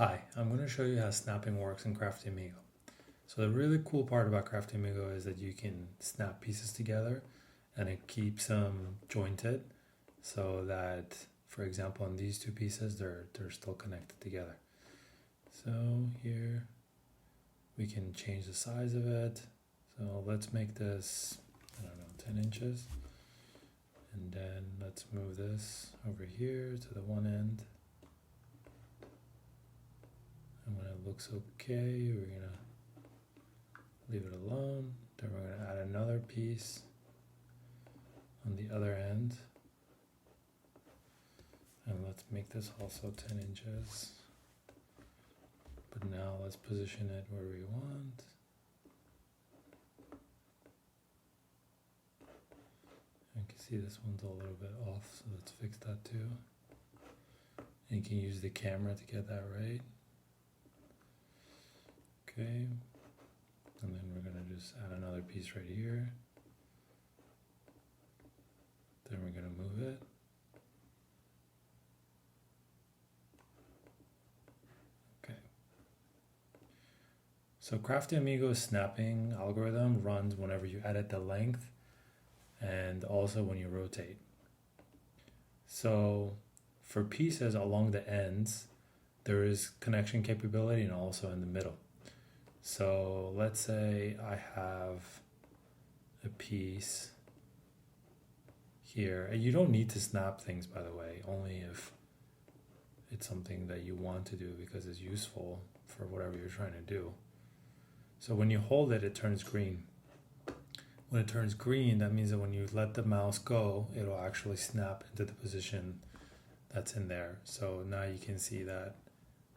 Hi, I'm going to show you how snapping works in Crafty Amigo. So the really cool part about Crafty Amigo is that you can snap pieces together and it keeps them jointed so that, for example, on these two pieces, they're still connected together. So here we can change the size of it. So let's make this, I don't know, 10 inches. And then let's move this over here to the one end. And when it looks okay, we're gonna leave it alone. Then we're gonna add another piece on the other end. And let's make this also 10 inches. But now let's position it where we want. You can see this one's a little bit off, so let's fix that too. And you can use the camera to get that right. Okay, and then we're gonna just add another piece right here. Then we're gonna move it. Okay. So Crafty Amigo's snapping algorithm runs whenever you edit the length and also when you rotate. So for pieces along the ends, there is connection capability and also in the middle. So let's say I have a piece here, and you don't need to snap things, by the way, only if it's something that you want to do because it's useful for whatever you're trying to do. So when you hold it, it turns green. When it turns green, that means that when you let the mouse go, it'll actually snap into the position that's in there. So now you can see that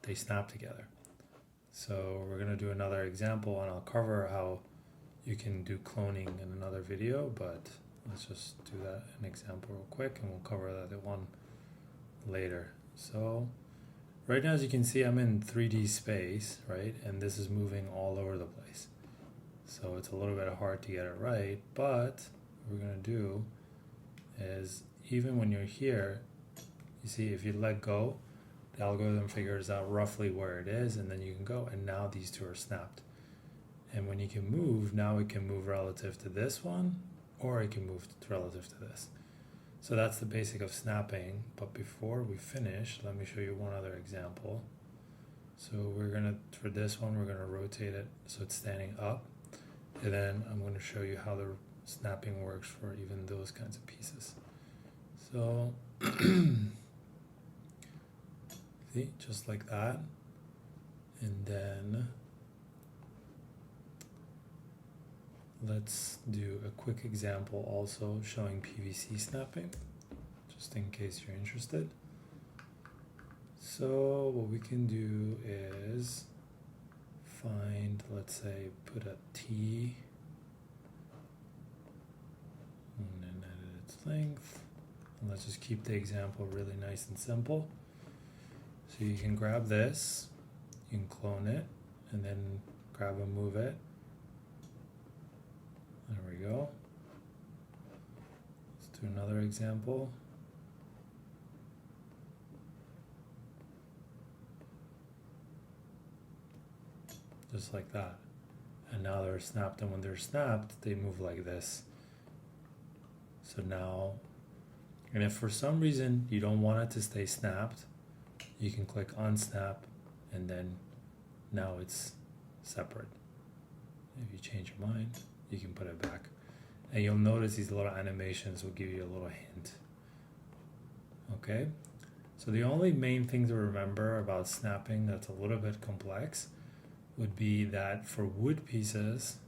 they snap together. So we're going to do another example, and I'll cover how you can do cloning in another video, but let's just do that an example real quick, and we'll cover that one later. So right now, as you can see, I'm in 3D space, right? And this is moving all over the place. So it's a little bit hard to get it right, but what we're going to do is, even when you're here, you see if you let go, the algorithm figures out roughly where it is, and then you can go, and now these two are snapped. And when you can move, now it can move relative to this one, or it can move relative to this. So that's the basic of snapping. But before we finish, let me show you one other example. So we're gonna, for this one, we're gonna rotate it so it's standing up. And then I'm gonna show you how the snapping works for even those kinds of pieces. So, see, just like that. And then let's do a quick example also showing PVC snapping, just in case you're interested. So what we can do is find, let's say, put a T and then edit its length. And let's just keep the example really nice and simple. So you can grab this, you can clone it, and then grab and move it. There we go. Let's do another example. Just like that. And now they're snapped, and when they're snapped, they move like this. So now, and if for some reason you don't want it to stay snapped, you can click unsnap, and then now it's separate. If you change your mind, you can put it back. And you'll notice these little animations will give you a little hint. Okay? So the only main thing to remember about snapping that's a little bit complex would be that for wood pieces,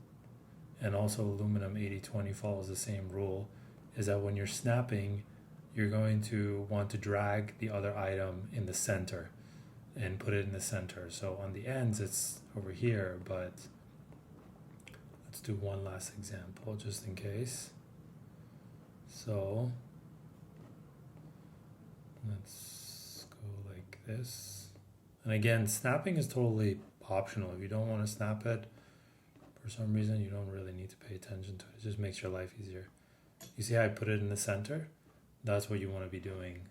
and also aluminum 80-20 follows the same rule, is that when you're snapping, you're going to want to drag the other item in the center and put it in the center. So on the ends, it's over here, but let's do one last example just in case. So let's go like this. And again, snapping is totally optional. If you don't want to snap it, for some reason, you don't really need to pay attention to it. It just makes your life easier. You see how I put it in the center? That's what you want to be doing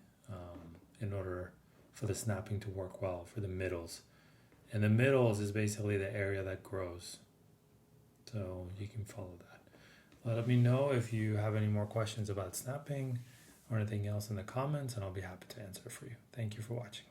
in order for the snapping to work well for the middles. And the middles is basically the area that grows. So you can follow that. Let me know if you have any more questions about snapping or anything else in the comments, and I'll be happy to answer for you. Thank you for watching.